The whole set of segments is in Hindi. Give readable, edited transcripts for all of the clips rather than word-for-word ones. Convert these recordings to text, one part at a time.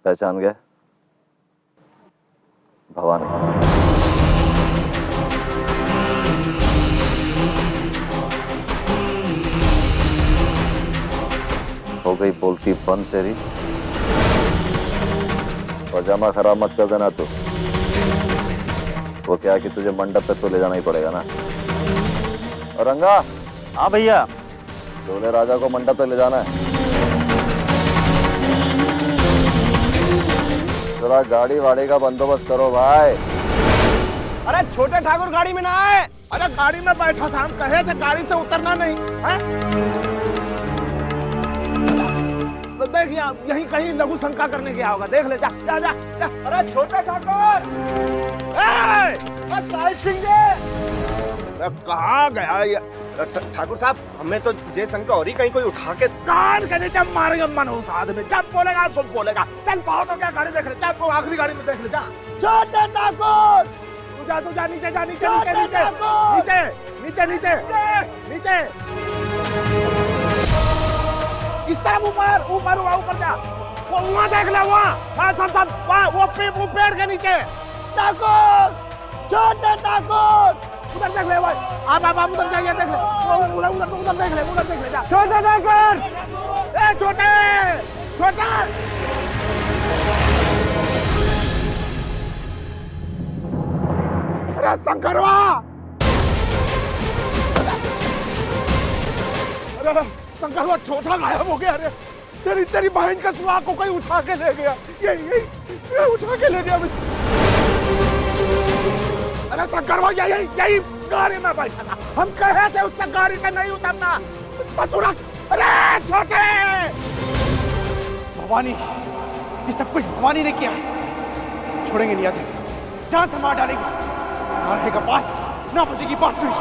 पहचान गए? भवानी। हो गई बोलती बंद तेरी। पजामा खराब मत कर देना तू। वो क्या है कि तुझे मंडप पे तो ले जाना ही पड़ेगा ना। और रंगा। हाँ भैया। दूल्हे राजा को मंडप पे ले जाना है। जरा गाड़ी वाड़ी का बंदोबस्त करो भाई। अरे छोटे ठाकुर गाड़ी में ना आए। अरे गाड़ी में बैठा था, हम कहे थे गाड़ी से उतरना नहीं है। तो देख यहीं कहीं लघु शंका करने गया होगा, देख ले। जा जा जा, जा। अरे छोटे ठाकुर, कहाँ गया ये? ठाकुर साहब, हमें तो ये शंका हो रही कहीं कोई उठा के कान के नीचे मारेगा मनहूस आदमी। जब बोलेगा तुम बोलेगा। चल पाओ तो क्या गाड़ी देख ले। चल आखिरी गाड़ी में देख ले। जा छोटे ठाकुर, तू जा नीचे, जा नीचे नीचे नीचे नीचे नीचे नीचे। इस तरफ ऊपर ऊपर ऊपर जा। वो वहाँ देख ले, वहाँ सब वहाँ वो पेड़ के नीचे। ठाकुर, छोटे ठाकुर, उधर देख ले भाई। आप उधर जाइए, देख ले। उधर देख ले, उधर देख ले। जा छोटे ठाकुर, ए छोटे छोटे। अरे शंकरवा, अरे शंकरवा छोटा गायब हो गया। अरे तेरी बहन का सुहाग को कोई उठा के ले गया। ये उठा के ले गया। अरे शंकरवा, यही गाड़ी में बैठा था। हम कहे थे उससे गाड़ी से नहीं उतरना। बसुरा, अरे छोटे। भवानी, ये सब कुछ भवानी ने किया है। छोड़ेंगे नहीं आज इसे, जान से मार डालेंगे। ना रहेगा पास, ना बचेगी बांसुरी।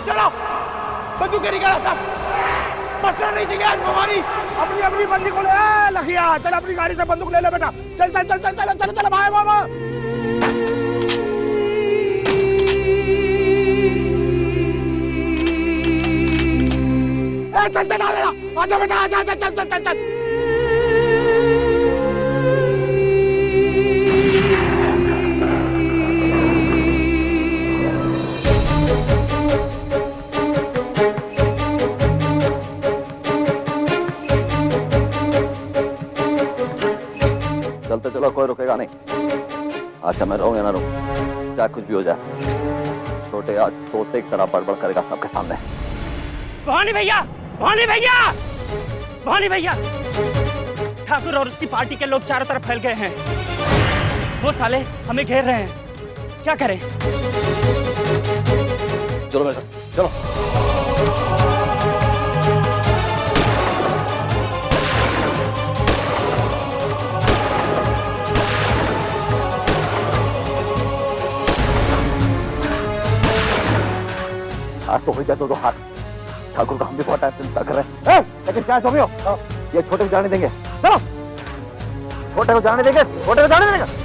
चलो बंदूक निकाला साहब। बचना नहीं चाहिए आज भवानी। अपनी बंदी को ले लखिया। चल अपनी गाड़ी से बंदूक ले ले बेटा। चल चल चल चल चल चल चल भाई बाबा। चल चल आजा बेटा, आजा चल चल चल चल। चलते चलो, कोई रुकेगा नहीं। अच्छा मैं रहूं या ना रहूं, चाहे कुछ भी हो जाए, छोटे आज तोते की तरह बड़बड़ करेगा सबके सामने। भवानी भैया, भवानी भैया, भवानी भैया, ठाकुर और उसकी पार्टी के लोग चारों तरफ फैल गए हैं। वो साले हमें घेर रहे हैं, क्या करें? चलो मेरे साथ, चलो। हाथ तो हो जाए तो हाथ। ठाकुर का हम भी बहुत टाइम से इंतजार कर रहे हैं। लेकिन क्या समझो, ये छोटे को जाने देंगे। चलो, छोटे को जाने देंगे, छोटे को जाने देंगे।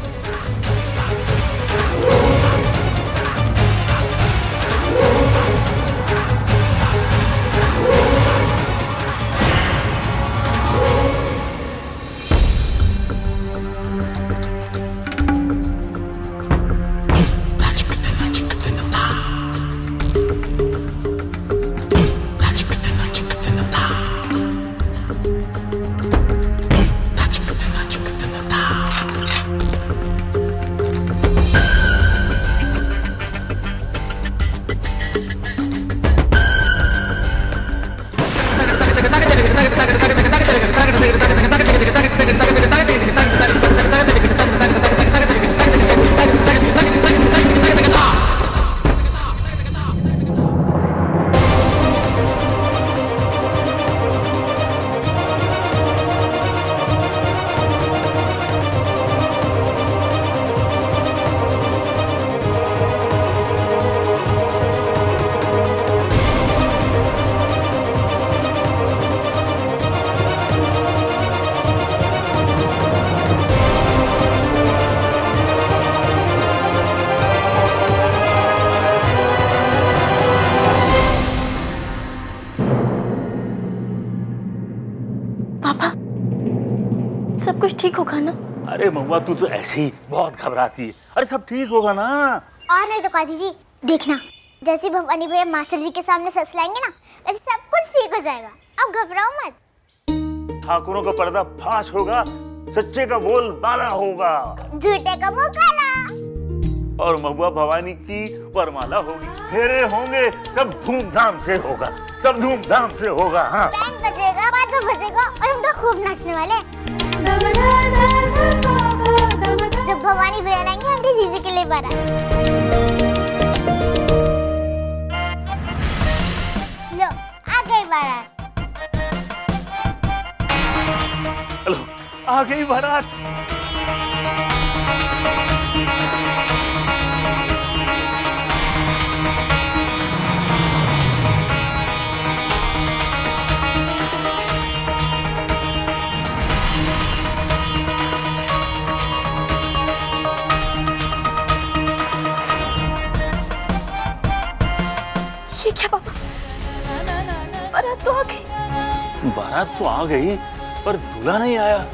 अरे महुआ तू तो ऐसे ही बहुत घबराती है। अरे सब ठीक होगा ना। और नहीं तो काजी जी देखना, जैसे भवानी भैया मास्टर जी के सामने सच लाएंगे ना, वैसे सब कुछ ठीक हो जाएगा। अब घबराओ मत। ठाकुरों का पर्दा फाश होगा, सच्चे का बोल बाला होगा, झूठे का मुंह काला। और महुआ भवानी की वरमाला होगी, फेरे होंगे, सब धूमधाम से होगा, सब धूमधाम से होगा। हाँ बैंड बजेगा, बाजा बजेगा और हम तो खूब नाचने वाले। जब भवानी भैया आएंगे हम जीजी के लिए बारात। लो आ गई बारात। चलो आ गई बारात। ये क्या पापा, बारात तो आ गई। बारात तो आ गई पर दूल्हा नहीं आया।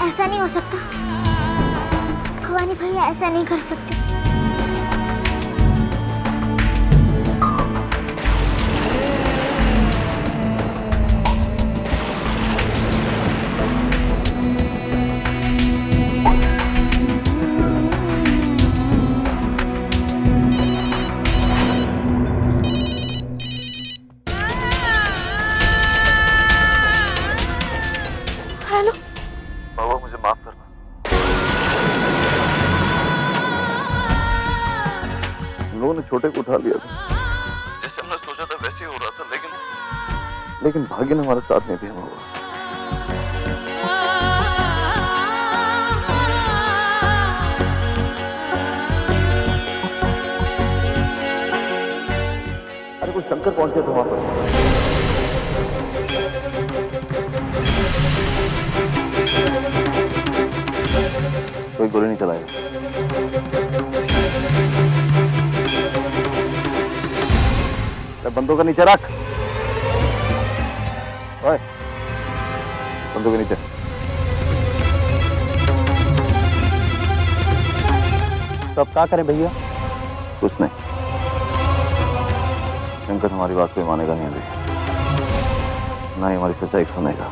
ऐसा नहीं हो सकता, भवानी भैया ऐसा नहीं कर सकते। हेलो बाबा, मुझे माफ करना। लोगों ने छोटे को उठा लिया था, जैसे हमने सोचा था वैसे ही हो रहा था, लेकिन भाग्य ने हमारा साथ नहीं दिया बाबा। अरे वो शंकर पहुंच गया था वहां पर। कोई गोली नहीं चलाएगा। बंदूक का नीचे रख। ओए, बंदूक के नीचे। तो अब क्या करें भैया? कुछ नहीं, शंकर हमारी बात कोई मानेगा नहीं अभी, ना ही हमारी सच्चाई सुनेगा।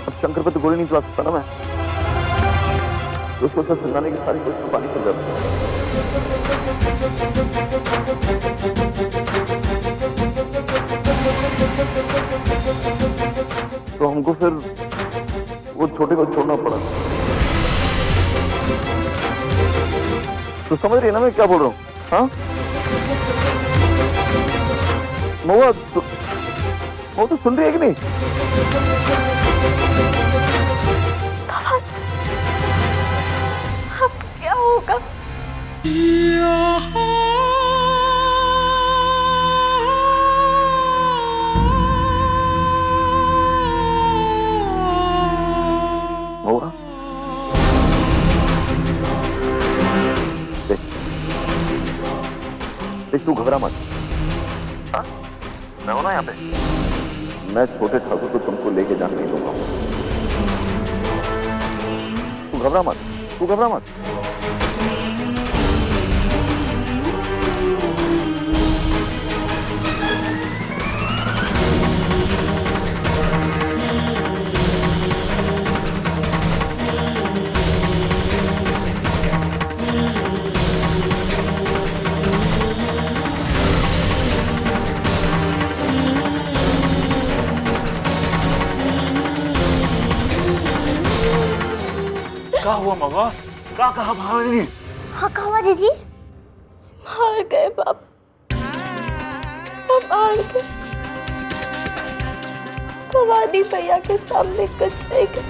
अब शंकर पे तो गोली नहीं चला सकता ना मैं, उसको सच समझाने की सारी कोशिश पानी कर जाती है। तो हमको फिर वो छोटे को छोड़ना पड़ा। तो समझ रही है ना मैं क्या बोल रहा हूँ? हाँ महुआ, वो तो सुन रही है कि नहीं? अब क्या होगा? महुआ, देख तू घबरा मत। हाँ? मैं हूं ना यहाँ पे। मैं छोटे ठाकुर को तुमको लेके जाने नहीं दूंगा। तू घबरा मत, तू घबरा मत। क्या हुआ महुआ? क्या कहा भावनी? हाँ कहा जीजी? हार गए बाप, सब हार गए। भवानी भैया के सामने कुछ नहीं कर।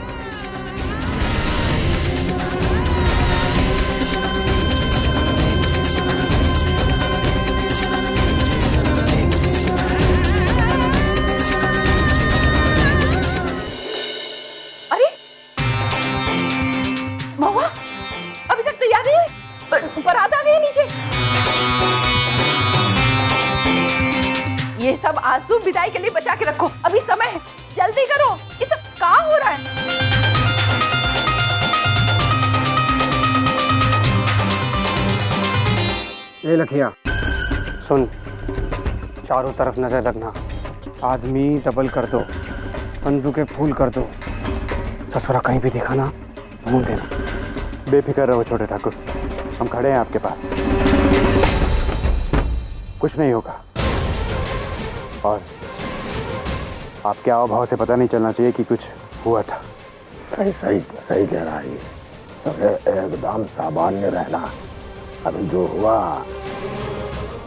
अरे महुआ अभी तक तैयार नहीं है, बारात आ गई नीचे। ये सब आंसू विदाई के लिए बचा के रखो, अभी समय है, जल्दी करो। ये सब कहाँ हो रहा है? ए लखिया सुन, चारों तरफ नजर रखना, आदमी डबल कर दो, बंदूकें फूल कर दो, ससुरा कहीं भी दिखा ना ढूंढ देना। बेफिक्र रहो छोटे ठाकुर, हम खड़े हैं आपके पास, कुछ नहीं होगा। और आपके हाव भाव से पता नहीं चलना चाहिए कि कुछ हुआ था। सही सही सही कह रहा है, सबसे एकदम सामान्य रहना। अभी जो हुआ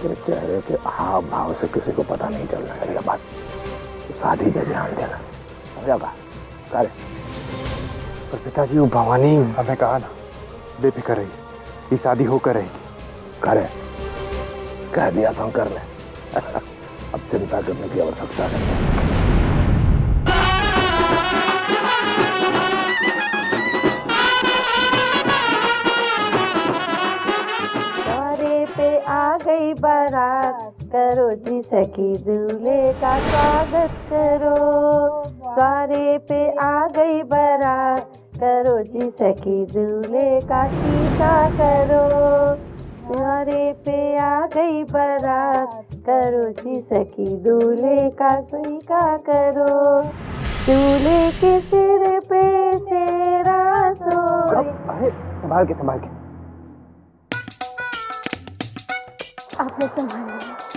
तेरे चेहरे के हाव भाव से किसी को पता नहीं चलना चाहिए। बात तो शादी पे ध्यान देना, समझा? करे पर पिताजी वो भवानी, हमें कहा ना बेफिक्र रही, ये शादी होकर रहेगी। करे कह दिया शंकर ने। अब चिंता करने की आवश्यकता नहीं। द्वारे पे आ गई बारात, करो जी सखी दूल्हे का स्वागत करो। द्वारे पे आ गई बारात, करो जी सखी दूल्हे का टीका करो। द्वारे पे आ गई बारात, करो जी सखी दूल्हे का टीका करो। दूल्हे के सिर पे सेरा सोए। अरे संभाल के, संभाल के। आपने संभाल लिया।